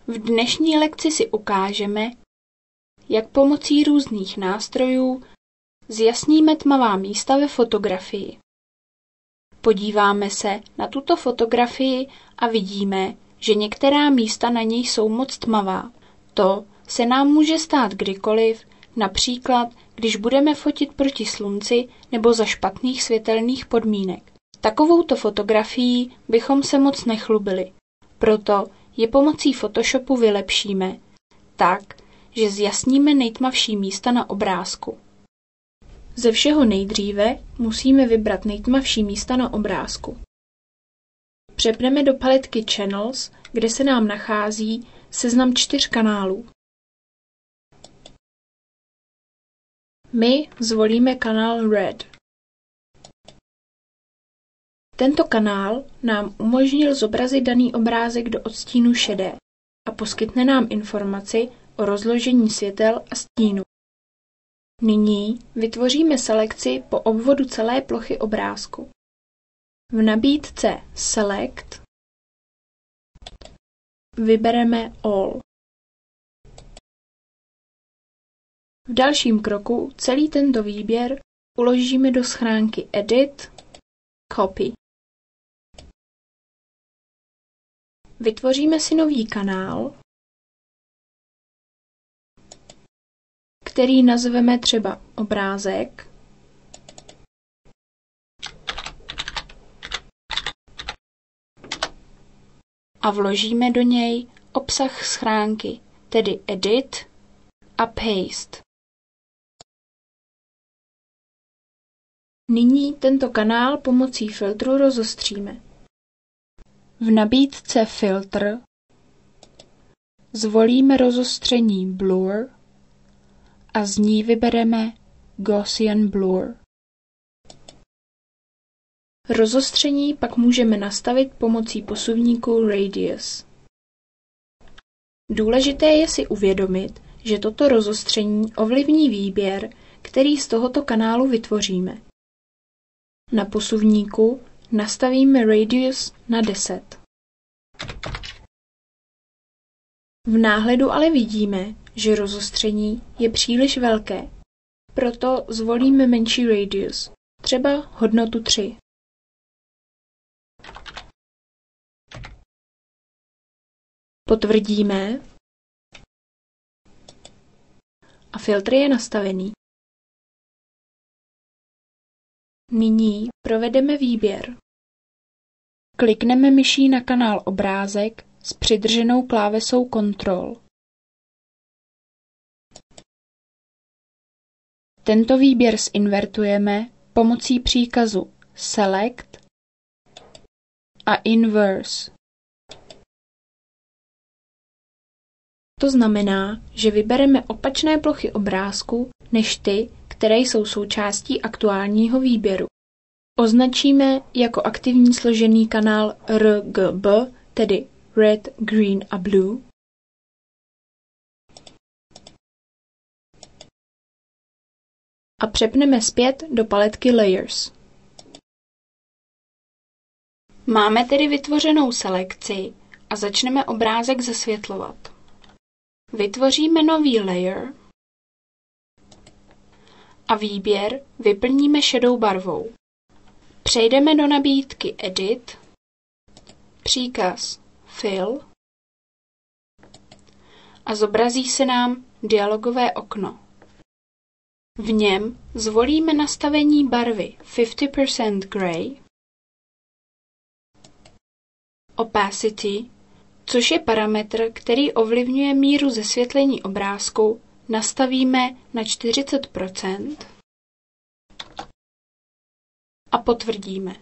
V dnešní lekci si ukážeme, jak pomocí různých nástrojů zjasníme tmavá místa ve fotografii. Podíváme se na tuto fotografii a vidíme, že některá místa na něj jsou moc tmavá. To se nám může stát kdykoliv, například, když budeme fotit proti slunci nebo za špatných světelných podmínek. Takovouto fotografií bychom se moc nechlubili, proto je pomocí Photoshopu vylepšíme, tak, že zjasníme nejtmavší místa na obrázku. Ze všeho nejdříve musíme vybrat nejtmavší místa na obrázku. Přepneme do paletky Channels, kde se nám nachází seznam 4 kanálů. My zvolíme kanál Red. Tento kanál nám umožnil zobrazit daný obrázek do odstínu šedé a poskytne nám informaci o rozložení světel a stínu. Nyní vytvoříme selekci po obvodu celé plochy obrázku. V nabídce Select vybereme All. V dalším kroku celý tento výběr uložíme do schránky Edit, Copy. Vytvoříme si nový kanál, který nazveme třeba obrázek. A vložíme do něj obsah schránky, tedy Edit a Paste. Nyní tento kanál pomocí filtru rozostříme. V nabídce Filter zvolíme rozostření Blur a z ní vybereme Gaussian Blur. Rozostření pak můžeme nastavit pomocí posuvníku Radius. Důležité je si uvědomit, že toto rozostření ovlivní výběr, který z tohoto kanálu vytvoříme. Na posuvníku nastavíme Radius na 10. V náhledu ale vidíme, že rozostření je příliš velké, proto zvolíme menší radius, třeba hodnotu 3. Potvrdíme a filtr je nastavený. Nyní provedeme výběr. Klikneme myší na kanál Obrázek s přidrženou klávesou Ctrl. Tento výběr zinvertujeme pomocí příkazu Select a Inverse. To znamená, že vybereme opačné plochy obrázku než ty, které jsou součástí aktuálního výběru. Označíme jako aktivní složený kanál RGB, tedy Red, Green a Blue. A přepneme zpět do paletky Layers. Máme tedy vytvořenou selekci a začneme obrázek zasvětlovat. Vytvoříme nový layer a výběr vyplníme šedou barvou. Přejdeme do nabídky Edit, příkaz Fill a zobrazí se nám dialogové okno. V něm zvolíme nastavení barvy 50% Gray, Opacity, což je parametr, který ovlivňuje míru zesvětlení obrázku, nastavíme na 40% a potvrdíme.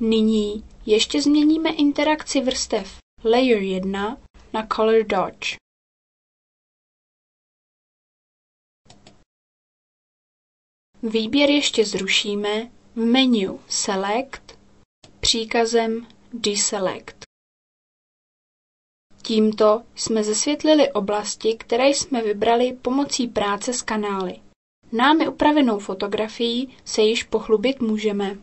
Nyní ještě změníme interakci vrstev Layer 1 na Color Dodge. Výběr ještě zrušíme v menu Select příkazem Deselect. Tímto jsme zesvětlili oblasti, které jsme vybrali pomocí práce s kanály. Námi upravenou fotografií se již pochlubit můžeme.